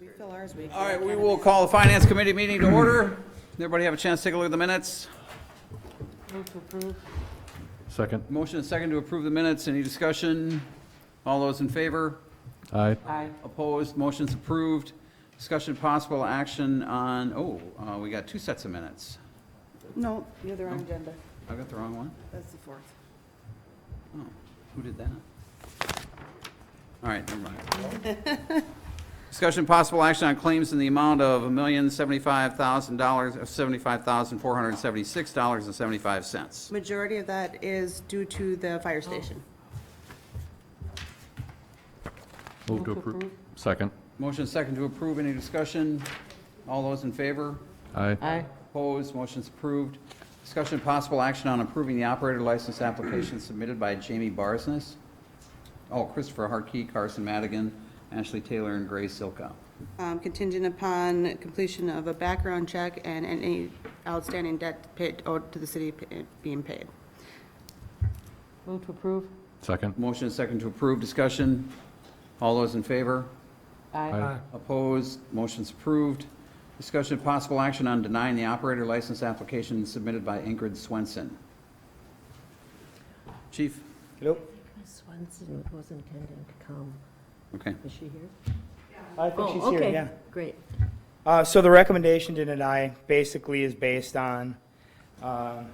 We fill ours weekly. All right, we will call the Finance Committee meeting to order. Everybody have a chance to take a look at the minutes? Move to approve. Second. Motion and second to approve the minutes. Any discussion? All those in favor? Aye. Aye. Opposed? Motion's approved. Discussion possible action on, we got two sets of minutes. No, you're the wrong agenda. I got the wrong one? That's the fourth. Oh, who did that? All right, never mind. Discussion possible action on claims in the amount of $1,075,000, of $75,476.75. Majority of that is due to the fire station. Move to approve. Second. Motion second to approve. Any discussion? All those in favor? Aye. Aye. Opposed? Motion's approved. Discussion possible action on approving the operator license application submitted by Jamie Barsness. Oh, Christopher Harkey, Carson Madigan, Ashley Taylor, and Grace Silka. Contingent upon completion of a background check and any outstanding debt paid, owed to the city being paid. Move to approve. Second. Motion is second to approve. Discussion. All those in favor? Aye. Opposed? Motion's approved. Discussion possible action on denying the operator license application submitted by Ingrid Swenson. Chief? Hello. Ms. Swenson was intending to come. Okay. Is she here? I think she's Oh, here, okay. yeah. Great. So the recommendation to deny basically is based on, I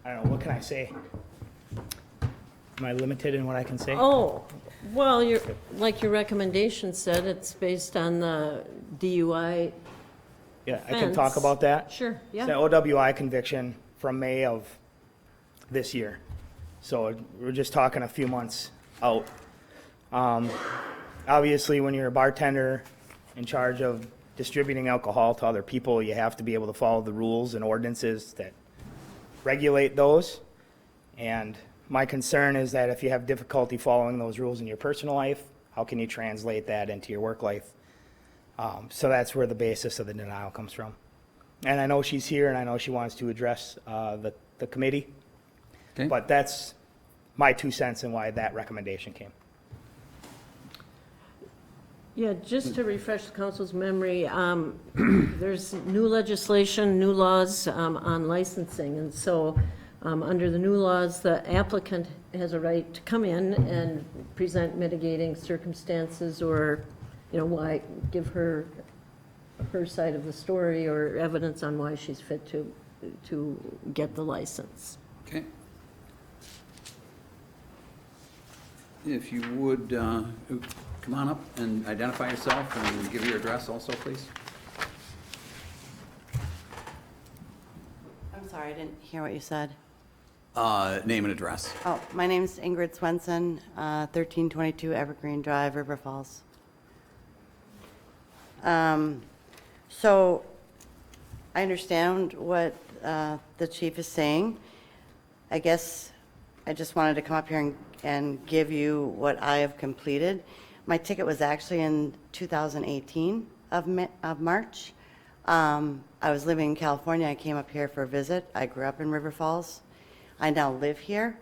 don't know, what can I say? Am I limited in what I can say? Oh, well, like your recommendation said, it's based on the DUI. Yeah, I can talk offense. about that. Sure, It's yeah. the OWI conviction from May of this year. So we're just talking a few months out. Obviously, when you're a bartender in charge of distributing alcohol to other people, you have to be able to follow the rules and ordinances that regulate those. And my concern is that if you have difficulty following those rules in your personal life, how can you translate that into your work life? So that's where the basis of the denial comes from. And I know she's here, and I know she wants to address the committee. Okay. But that's my 2 cents in why that recommendation came. Yeah, just to refresh the council's memory, there's new legislation, new laws on licensing. And so under the new laws, the applicant has a right to come in and present mitigating circumstances or, why, give her side of the story or evidence on why she's fit to get the license. Okay. If you would, come on up and identify yourself and give your address also, please. I'm sorry, I didn't hear what you said. Name and address. Oh, my name's Ingrid Swenson, 1322 Evergreen Drive, River Falls. So I understand what the chief is saying. I guess I just wanted to come up here and give you what I have completed. My ticket was actually in 2018 of March. I was living in California. I came up here for a visit. I grew up in River Falls. I now live here,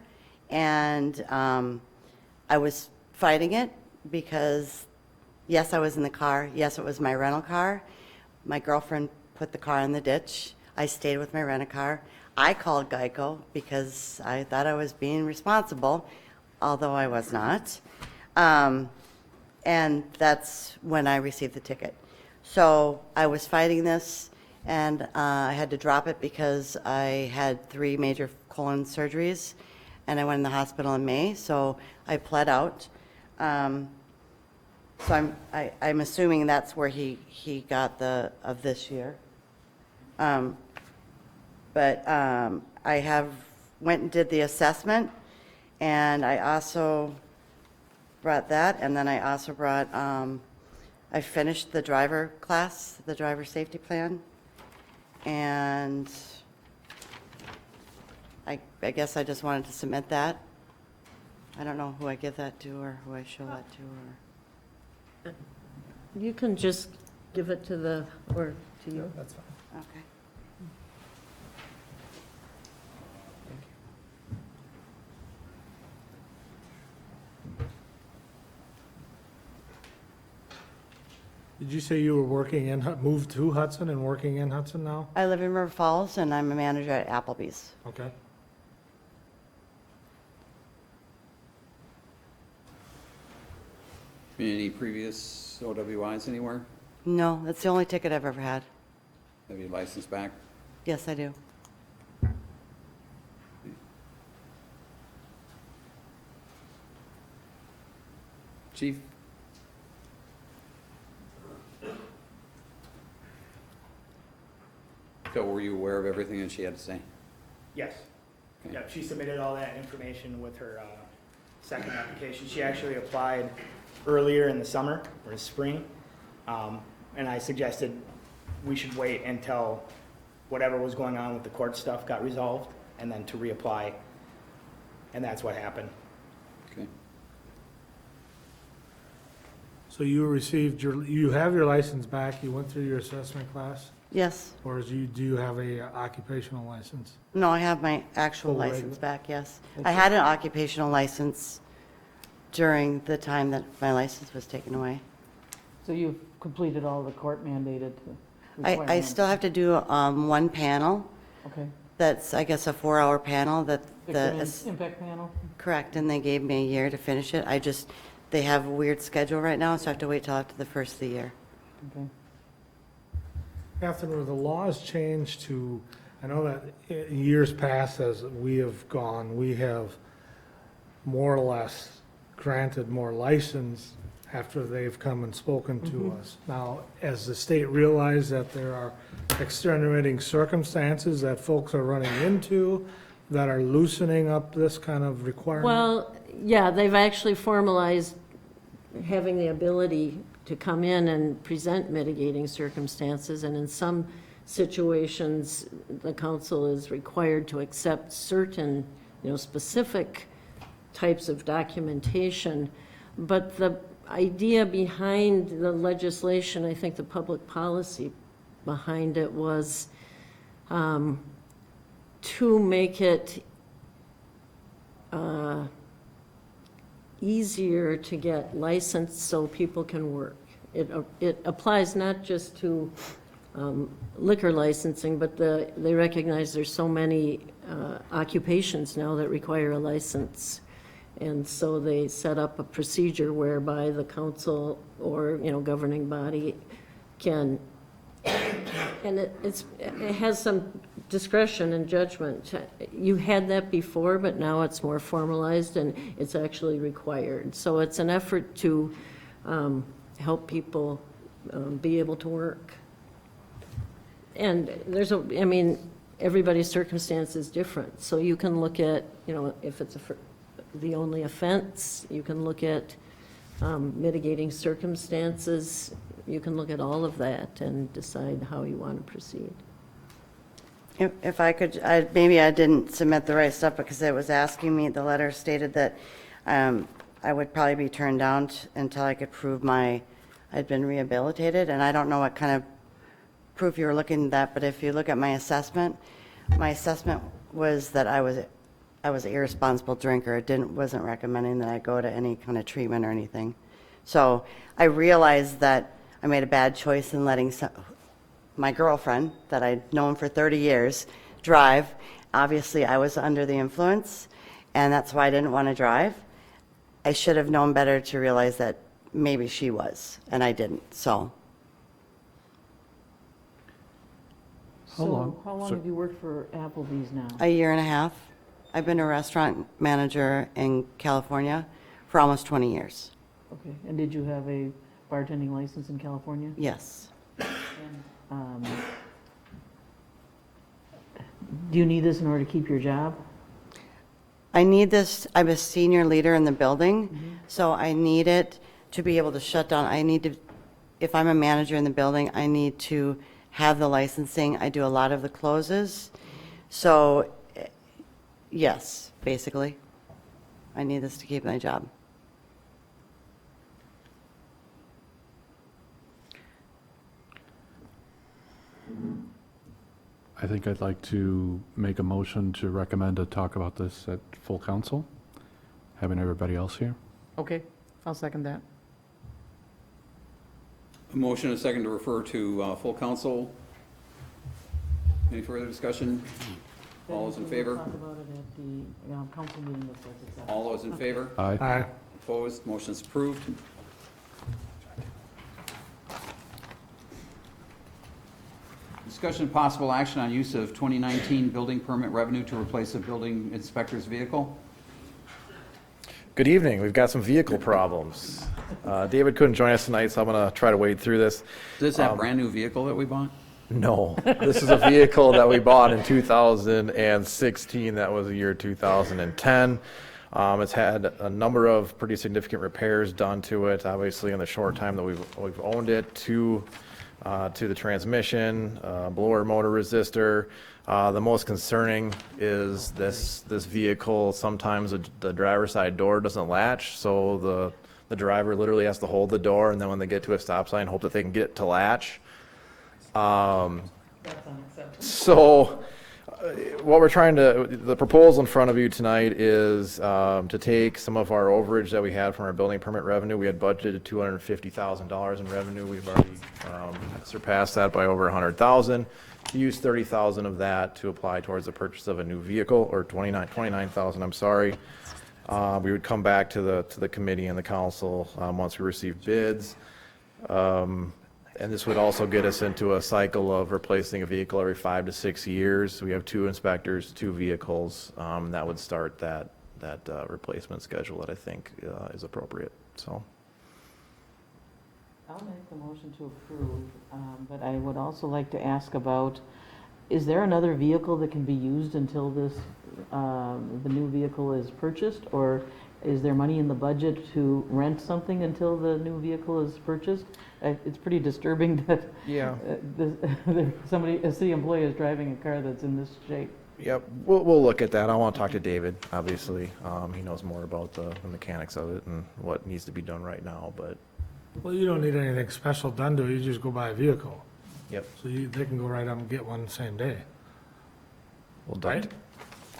and I was fighting it because, yes, I was in the car. Yes, it was my rental car. My girlfriend put the car in the ditch. I stayed with my rental car. I called Geico because I thought I was being responsible, although I was not. And that's when I received the ticket. So I was fighting this, and I had to drop it because I had 3 major colon surgeries, and I went in the hospital in May, so I pled out. So I'm assuming that's where he got of this year. But I went and did the assessment, and I also brought that, and then I also brought, I finished the driver class, the driver safety plan, and I guess I just wanted to submit that. I don't know who I give that to or who I show that to, or, You can just give it to to you. That's fine. okay. Did you say you were working in, moved to Hudson and working in Hudson now? I live in River Falls, and I'm a manager at Applebee's. Okay. Any previous OWIs anywhere? No, that's the only ticket I've ever had. Have you license back? Yes, I do. Chief? So were you aware of everything that she had to say? Yes. Okay. Yep, she submitted all that information with her second application. She actually applied earlier in the summer or spring. And I suggested we should wait until whatever was going on with the court stuff got resolved and then to reapply. And that's what happened. Okay. So you received you have your license back, you went through your assessment class? Yes. Or do you have a occupational license? No, I have my actual Full license regular? back, yes. I had an occupational license during the time that my license was taken away. So you've completed all the court mandated I requirements? still have to do one panel. Okay. That's, I guess, a 4-hour panel that Victim impact panel? correct, and they gave me a year to finish it. They have a weird schedule right now, so I have to wait till after the first of the year. Okay. Catherine, were the laws changed to, I know that in years past, as we have gone, we have more or less granted more license after they've come and spoken to us. Now, as the state realized that there are extenuating circumstances that folks are running into that are loosening up this kind of requirement? Well, yeah, they've actually formalized having the ability to come in and present mitigating circumstances, and in some situations, the council is required to accept certain, specific types of documentation. But the idea behind the legislation, I think the public policy behind it was to make it easier to get licensed so people can work. It applies not just to liquor licensing, but they recognize there's so many occupations now that require a license. And so they set up a procedure whereby the council or, governing body can, and it has some discretion and judgment. You had that before, but now it's more formalized and it's actually required. So it's an effort to help people be able to work. And everybody's circumstance is different. So you can look at, if it's the only offense, you can look at mitigating circumstances, you can look at all of that and decide how you want to proceed. If I could, maybe I didn't submit the right stuff because it was asking me, the letter stated that I would probably be turned down until I could prove I'd been rehabilitated, and I don't know what kind of proof you were looking at that, but if you look at my assessment was that I was an irresponsible drinker. It wasn't recommending that I go to any kind of treatment or anything. So I realized that I made a bad choice in letting my girlfriend, that I'd known for 30 years, drive. Obviously, I was under the influence, and that's why I didn't want to drive. I should have known better to realize that maybe she was, and I didn't, so. How long? So how long So- have you worked for Applebee's now? A year and a half. I've been a restaurant manager in California for almost 20 years. Okay, and did you have a bartending license in California? Yes. Um, Do you need this in order to keep your job? I need this, I'm a senior leader in the building, so I need it to be able to shut down. If I'm a manager in the building, I need to have the licensing. I do a lot of the closes. So, yes, basically, I need this to keep my job. I think I'd like to make a motion to recommend to talk about this at full council, having everybody else here. Okay, I'll second that. Motion and a second to refer to full council. Any further discussion? All those in favor? We'll talk about it at the council meeting that starts at 7. All those in favor? Aye. Aye. Opposed? Motion's approved. Discussion and possible action on use of 2019 building permit revenue to replace a building inspector's vehicle. Good evening. We've got some vehicle problems. David couldn't join us tonight, so I'm going to try to wade through this. Is this that brand new vehicle that we bought? No, this is a vehicle that we bought in 2016. That was the year 2010. It's had a number of pretty significant repairs done to it, obviously in the short time that we've owned it, to the transmission, blower motor resistor. The most concerning is this vehicle, sometimes the driver's side door doesn't latch, so the driver literally has to hold the door, and then when they get to a stop sign, hope that they can get it to latch. So what we're the proposal in front of you tonight is to take some of our overage that we had from our building permit revenue. We had budgeted $250,000 in revenue. We've already surpassed that by over $100,000. Use $30,000 of that to apply towards the purchase of a new vehicle, or $29,000, I'm sorry. We would come back to the committee and the council once we receive bids. And this would also get us into a cycle of replacing a vehicle every 5 to 6 years. We have 2 inspectors, 2 vehicles. That would start that replacement schedule that I think is appropriate. So. I'll make the motion to approve, but I would also like to ask about, is there another vehicle that can be used until the new vehicle is purchased? Or is there money in the budget to rent something until the new vehicle is purchased? It's pretty disturbing that a city employee is driving a car that's in this shape. Yep, we'll look at that. I want to talk to David, obviously. He knows more about the mechanics of it and what needs to be done right now, but. Well, you don't need anything special done to it, you just go buy a vehicle. Yep. So they can go right up and get one the same day. We'll Right?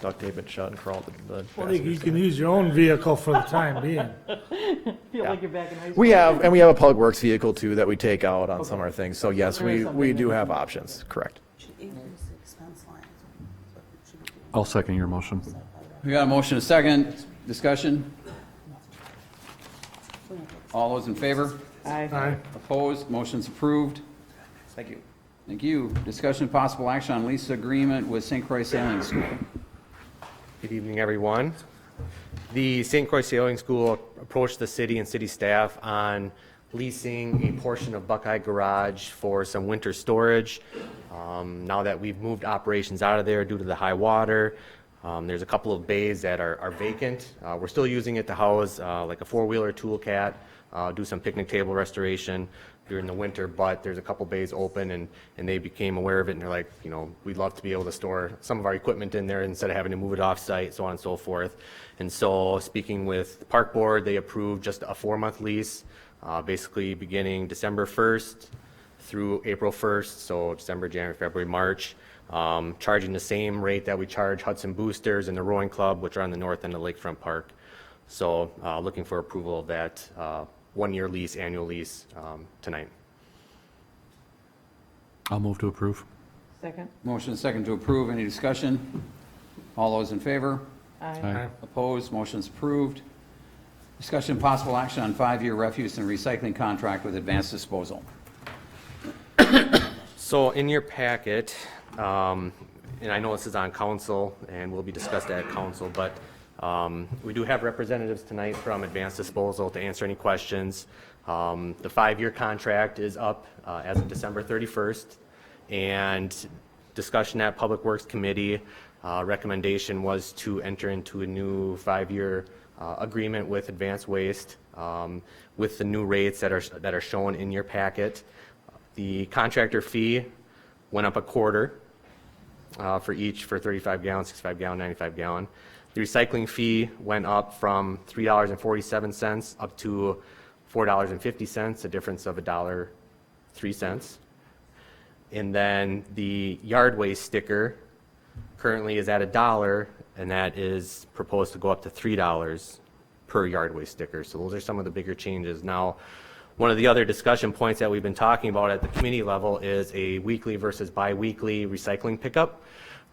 duct tape it shut and crawl the Well, you can use your own vehicle for the time being. Feel like you're back in high school. We have a Public Works vehicle too that we take out on some of our things. So yes, There is something we do there. have options, correct. Should increase the expense line. So it should be- I'll second your motion. We got a motion and a second. Discussion? All those in favor? Aye. Opposed? Motion's approved. Thank you. Thank you. Discussion and possible action on lease agreement with St. Croix Sailing School. Good evening, everyone. The St. Croix Sailing School approached the city and city staff on leasing a portion of Buckeye Garage for some winter storage. Now that we've moved operations out of there due to the high water, there's a couple of bays that are vacant. We're still using it to house like a 4-wheeler tool cat, do some picnic table restoration during the winter, but there's a couple bays open, and they became aware of it, and they're like, we'd love to be able to store some of our equipment in there instead of having to move it off-site, so on and so forth. And so, speaking with the park board, they approved just a 4-month lease, basically beginning December 1st through April 1st, so December, January, February, March, charging the same rate that we charge Hudson Boosters and the Rowing Club, which are on the north end of Lakefront Park. So, looking for approval of that 1-year lease, annual lease, tonight. I'll move to approve. Second? Motion and second to approve. Any discussion? All those in favor? Aye. Opposed? Motion's approved. Discussion and possible action on 5-year refuse and recycling contract with Advanced Disposal. So in your packet, and I know this is on council and will be discussed at council, but we do have representatives tonight from Advanced Disposal to answer any questions. The 5-year contract is up as of December 31st, and discussion at Public Works Committee, recommendation was to enter into a new 5-year agreement with Advanced Waste with the new rates that are shown in your packet. The contractor fee went up a quarter for each, for 35 gallon, 65 gallon, 95 gallon. The recycling fee went up from $3.47 up to $4.50, a difference of $1.03. And then the yard waste sticker currently is at $1, and that is proposed to go up to $3 per yard waste sticker. So those are some of the bigger changes. Now, One of the other discussion points that we've been talking about at the committee level is a weekly versus bi-weekly recycling pickup.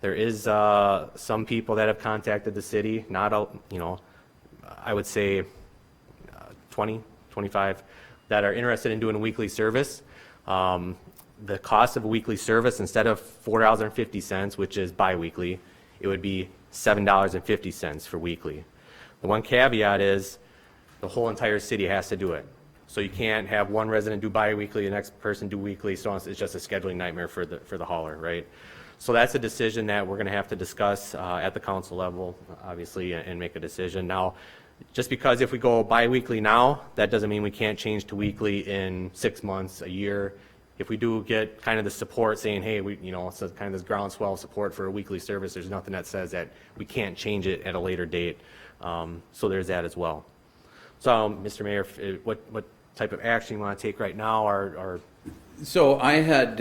There is some people that have contacted the city, not, I would say 20, 25, that are interested in doing a weekly service. The cost of a weekly service, instead of $4.50, which is bi-weekly, it would be $7.50 for weekly. The one caveat is the whole entire city has to do it. So you can't have one resident do bi-weekly, the next person do weekly, so it's just a scheduling nightmare for the hauler, right? So that's a decision that we're going to have to discuss at the council level, obviously, and make a decision. Now, just because if we go bi-weekly now, that doesn't mean we can't change to weekly in 6 months, a year. If we do get kind of the support saying, hey, it's kind of this groundswell support for a weekly service, there's nothing that says that we can't change it at a later date. So there's that as well. So, Mr. Mayor, what type of action you want to take right now, or So I had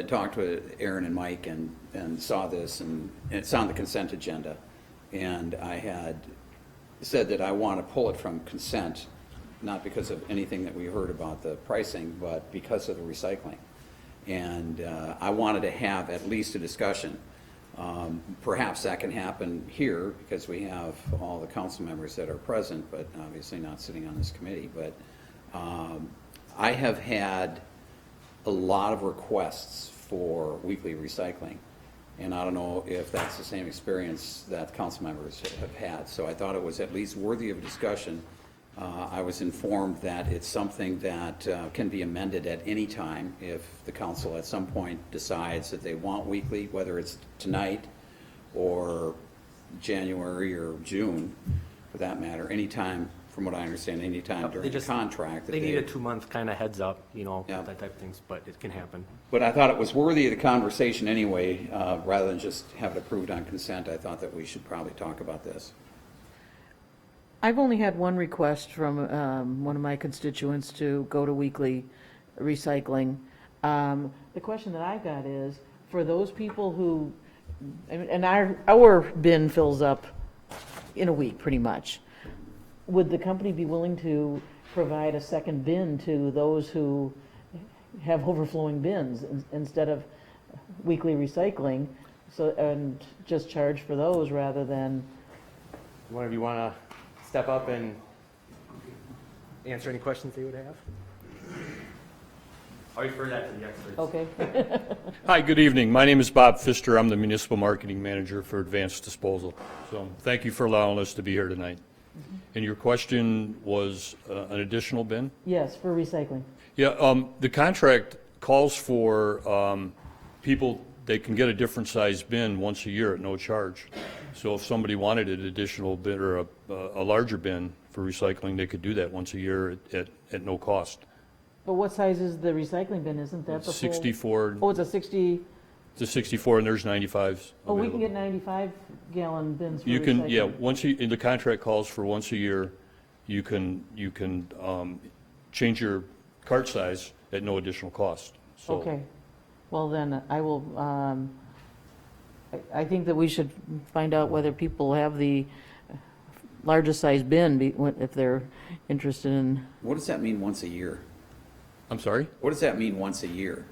talked with Aaron and Mike and saw this, and it's on the consent agenda. And I had said that I want to pull it from consent, not because of anything that we heard about the pricing, but because of the recycling. And I wanted to have at least a discussion. Perhaps that can happen here because we have all the council members that are present, but obviously not sitting on this committee. But I have had a lot of requests for weekly recycling. And I don't know if that's the same experience that council members have had. So I thought it was at least worthy of discussion. I was informed that it's something that can be amended at any time if the council at some point decides that they want weekly, whether it's tonight or January or June, for that matter, anytime, from what I understand, anytime during the contract. They need a 2-month kind of heads up, Yeah. that type of things, but it can happen. But I thought it was worthy of the conversation anyway, rather than just have it approved on consent. I thought that we should probably talk about this. I've only had one request from one of my constituents to go to weekly recycling. The question that I've got is, for those people who, and our bin fills up in a week, pretty much. Would the company be willing to provide a second bin to those who have overflowing bins instead of weekly recycling, and just charge for those rather than? One of you want to step up and answer any questions they would have? I'll refer that to the experts. Okay. Hi, good evening. My name is Bob Pfister. I'm the Municipal Marketing Manager for Advanced Disposal. So thank you for allowing us to be here tonight. And your question was an additional bin? Yes, for recycling. Yeah, the contract calls for people, they can get a different size bin once a year at no charge. So if somebody wanted an additional bin or a larger bin for recycling, they could do that once a year at no cost. But what size is the recycling bin? Isn't that the full? 64. Oh, it's a 60. It's a 64, and there's 95s. Oh, we can get available. 95-gallon bins for You can, recycling. yeah, the contract calls for once a year, you can change your cart size at no additional cost. So Okay. Well, then I will, I think that we should find out whether people have the largest size bin if they're interested in. What does that mean once a year? I'm sorry? What does that mean once a year?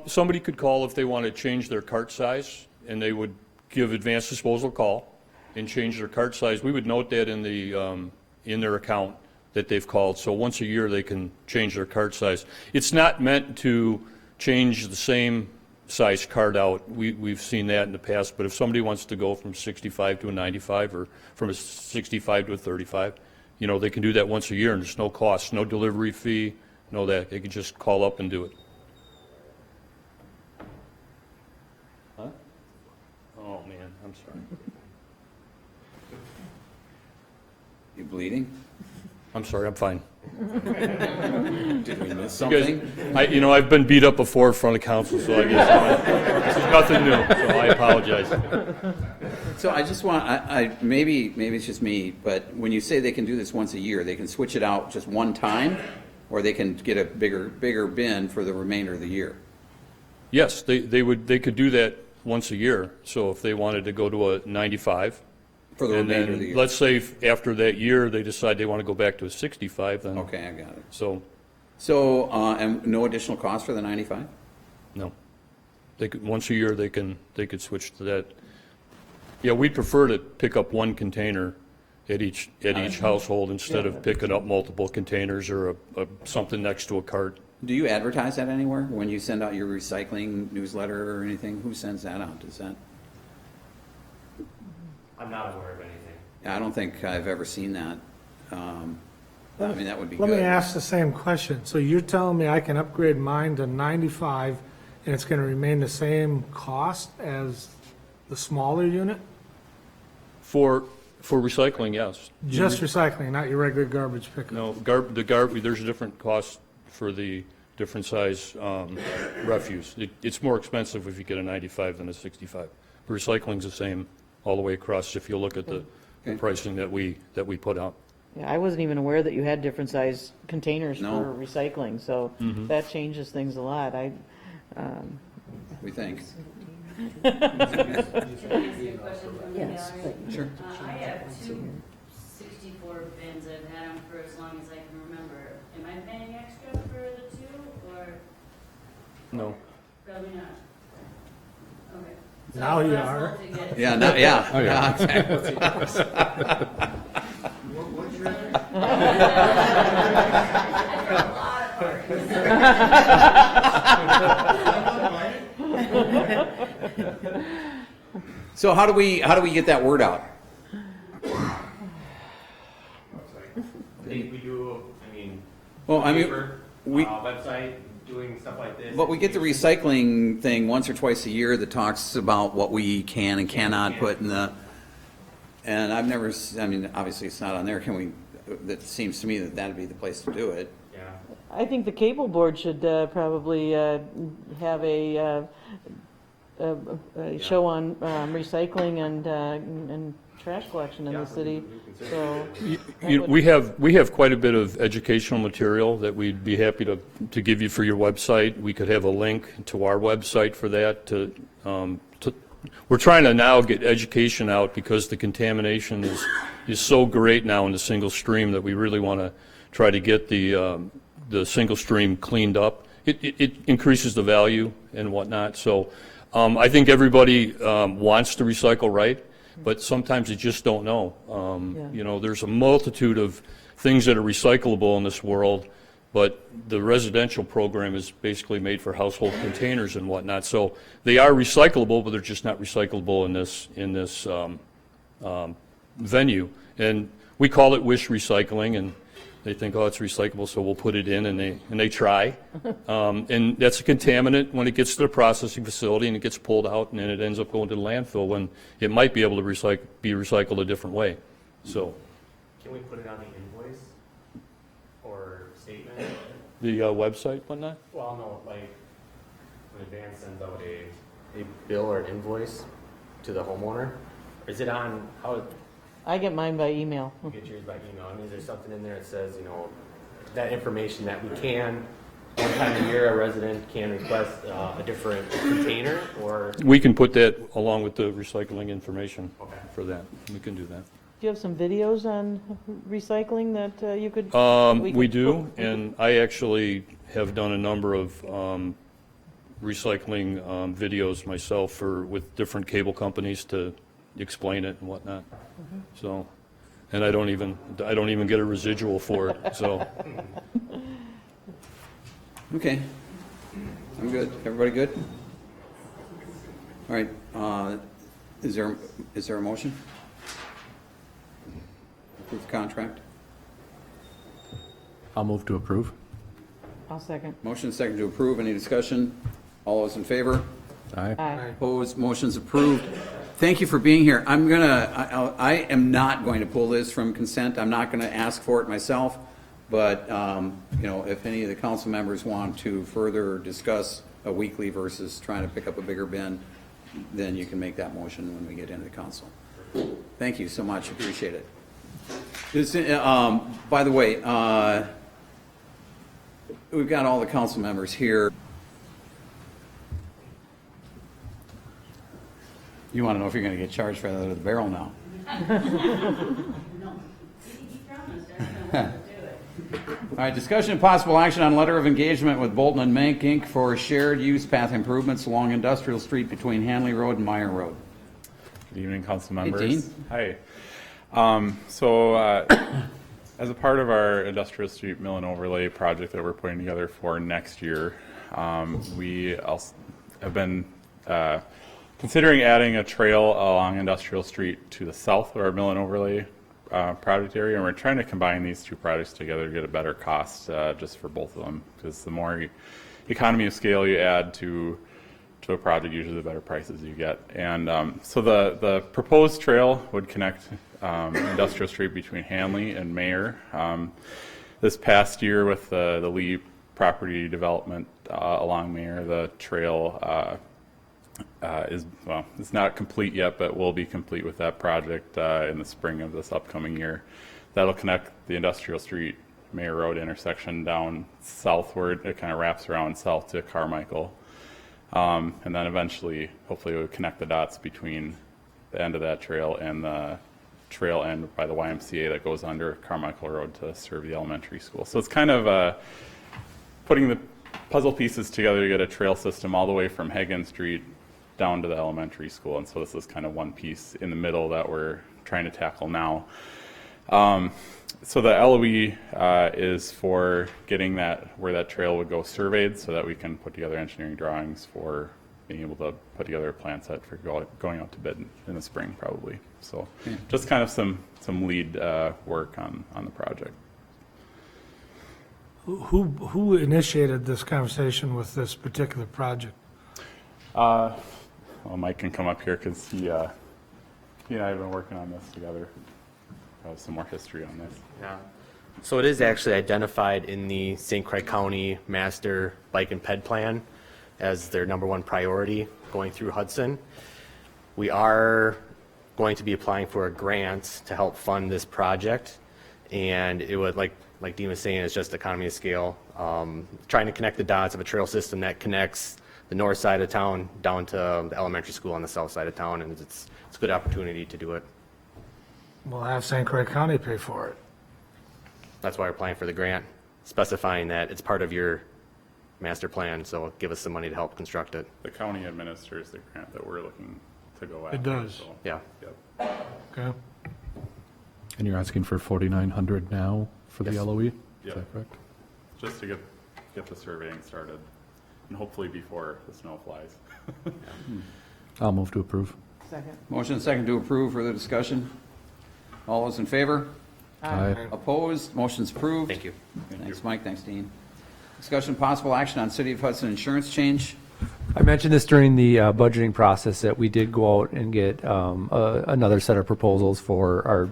Somebody could call if they want to change their cart size, and they would give Advanced Disposal a call and change their cart size. We would note that in their account that they've called. So once a year, they can change their cart size. It's not meant to change the same size cart out. We've seen that in the past, but if somebody wants to go from 65 to a 95 or from a 65 to a 35, they can do that once a year, and there's no cost, no delivery fee, no that. They can just call up and do it. Huh? Oh, man, I'm sorry. You bleeding? I'm sorry, I'm fine. Did we miss You something? guys, I've been beat up before in front of council, so I guess this is nothing new, so I apologize. So I just want, maybe it's just me, but when you say they can do this once a year, they can switch it out just one time, or they can get a bigger bin for the remainder of the year? Yes, they could do that once a year. So if they wanted to go to a 95, For the And remainder of the then, year. let's say after that year, they decide they want to go back to a 65, then. Okay, I got it. So, So, and no additional cost for the 95? no. They could, once a year, they could switch to that. Yeah, we'd prefer to pick up one container at each household instead of picking up multiple containers or something next to a cart. Do you advertise that anywhere when you send out your recycling newsletter or anything? Who sends that out? Does that? I'm not aware of anything. I don't think I've ever seen that. I mean, that would be Let good. me ask the same question. So you're telling me I can upgrade mine to 95 and it's going to remain the same cost as the smaller unit? For recycling, yes. Just recycling, not your regular garbage pickup? No, there's a different cost for the different size refuse. It's more expensive if you get a 95 than a 65. Recycling's the same all the way across if you look at the pricing that we put out. Yeah, I wasn't even aware that you had different size containers No. for recycling, so that changes things a lot. We think. Yes. Sure. I have two 64 bins. I've had them for as long as I can remember. Am I paying extra for the two, or No. probably not? Okay. So Now you that's are. all to get- Yeah, no, yeah. Oh, yeah. Exactly. So how do we get that word out? We do, I mean, Well, I mean, paper, we, website, doing stuff like this. but we get the recycling thing once or twice a year that talks about what we can and cannot put in the, and I've never, I mean, obviously it's not on there. Can we, that seems to me that that'd be the place to do it. Yeah. I think the cable board should probably have a show on recycling and trash collection in the city, so. We have quite a bit of educational material that we'd be happy to give you for your website. We could have a link to our website for that. We're trying to now get education out because the contamination is so great now in the single stream that we really want to try to get the single stream cleaned up. It increases the value and whatnot. So I think everybody wants to recycle right, but sometimes you just don't know. You know, there's a multitude of things that are recyclable in this world, but the residential program is basically made for household containers and whatnot. So they are recyclable, but they're just not recyclable in this venue. And we call it wish recycling, and they think, oh, it's recyclable, so we'll put it in, and they try. And that's a contaminant when it gets to the processing facility and it gets pulled out, and then it ends up going to the landfill when it might be able to be recycled a different way. So Can we put it on the invoice or statement? the website, whatnot? Well, no, like, when Advance sends out a bill or an invoice to the homeowner, is it on, how, I get mine by email. you get yours by email? I mean, is there something in there that says, you know, that information that we can, one time a year, a resident can request a different container, or? We can put that along with the recycling information Okay. for that. We can do that. Do you have some videos on recycling that you could? We do, and I actually have done a number of recycling videos myself with different cable companies to explain it and whatnot. So, and I don't even get a residual for it, so. Okay. I'm good. Everybody good? All right. Is there a motion? Approve the contract? I'll move to approve. I'll second. Motion second to approve. Any discussion? All those in favor? Aye. Aye. Opposed? Motion's approved. Thank you for being here. I am not going to pull this from consent. I'm not going to ask for it myself. But, you know, if any of the council members want to further discuss a weekly versus trying to pick up a bigger bin, then you can make that motion when we get into the council. Thank you so much. Appreciate it. This, by the way, we've got all the council members here. You want to know if you're going to get charged for that out of the barrel now? No, he promised, I don't know what to do it. All right, discussion and possible action on letter of engagement with Bolton and Mank Inc. for shared use path improvements along Industrial Street between Hanley Road and Meyer Road. Good evening, council Hey, members. Dean. Hi. As a part of our Industrial Street Mill and Overlay project that we're putting together for next year, we also have been considering adding a trail along Industrial Street to the south of our Mill and Overlay project area, and we're trying to combine these two projects together to get a better cost just for both of them, because the more economy of scale you add to a project, usually the better prices you get. And so the proposed trail would connect Industrial Street between Hanley and Mayer. This past year with the Lee property development along Mayer, the trail it's not complete yet, but will be complete with that project in the spring of this upcoming year. That'll connect the Industrial Street Mayer Road intersection down southward. It kind of wraps around south to Carmichael. And then eventually, hopefully, it would connect the dots between the end of that trail and the trail end by the YMCA that goes under Carmichael Road to serve the elementary school. So it's kind of putting the puzzle pieces together to get a trail system all the way from Hagan Street down to the elementary school. And so this is kind of one piece in the middle that we're trying to tackle now. So the LOE is for getting where that trail would go surveyed so that we can put together engineering drawings for being able to put together a plan set for going out to bid in the spring probably. So just kind of some lead work on the project. Who initiated this conversation with this particular project? Well, Mike can come up here because he and I have been working on this together. I have some more history on this. Yeah. So it is actually identified in the St. Croix County Master Bike and Ped Plan as their #1 priority going through Hudson. We are going to be applying for a grant to help fund this project, and it would, like Dean was saying, it's just economy of scale, trying to connect the dots of a trail system that connects the north side of town down to the elementary school on the south side of town, and it's a good opportunity to do it. We'll have St. Croix County pay for it. That's why we're applying for the grant, specifying that it's part of your master plan, so give us some money to help construct it. The county administers the grant that we're looking to go after. It does. So, Yeah. Yep. Okay. And you're asking for 4,900 now for the Yes. LOE? Is Yeah. that correct? Just to get the surveying started, and hopefully before the snow flies. I'll move to approve. Second. Motion and second to approve. Further discussion? All those in favor? Aye. Opposed? Motion's approved. Thank you. Thanks, Mike. Thanks, Dean. Discussion possible action on City of Hudson insurance change. I mentioned this during the budgeting process that we did go out and get another set of proposals for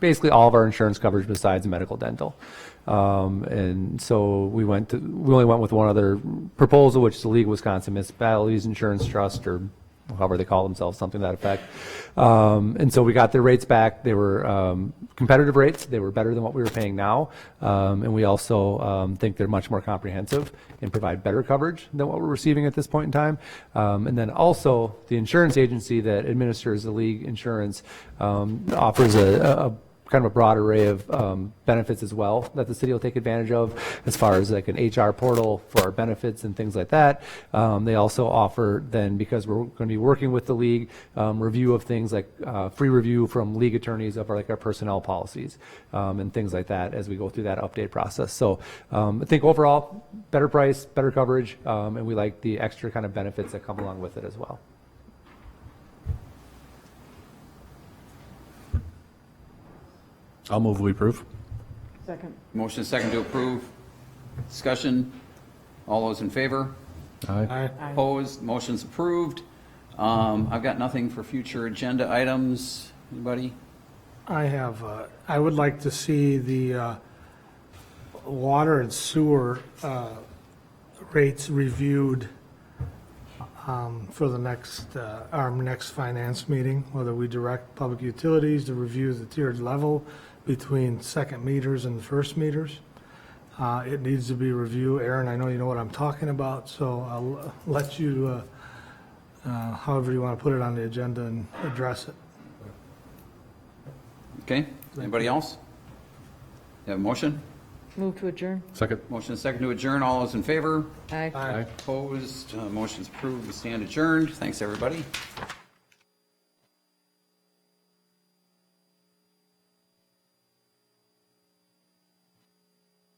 basically all of our insurance coverage besides medical dental. And so we only went with one other proposal, which is the League of Wisconsin Municipalities Insurance Trust, or however they call themselves, something to that effect. And so we got their rates back. They were competitive rates. They were better than what we were paying now. And we also think they're much more comprehensive and provide better coverage than what we're receiving at this point in time. And then also the insurance agency that administers the league insurance offers a kind of a broad array of benefits as well that the city will take advantage of, as far as like an HR portal for our benefits and things like that. They also offer then, because we're going to be working with the league, review of things like free review from league attorneys of our personnel policies and things like that as we go through that update process. So I think overall, better price, better coverage, and we like the extra kind of benefits that come along with it as well. I'll move we approve. Second. Motion and second to approve. Discussion. All those in favor? Aye. Opposed? Motion's approved. I've got nothing for future agenda items. Anybody? I would like to see the water and sewer rates reviewed for our next finance meeting, whether we direct public utilities to review the tiered level between second meters and first meters. It needs to be reviewed. Aaron, I know you know what I'm talking about, so I'll let you, however you want to put it on the agenda and address it. Okay, anybody else? You have a motion? Move to adjourn. Second. Motion and second to adjourn. All those in favor? Aye. Aye. Opposed? Motion's approved. We stand adjourned. Thanks, everybody.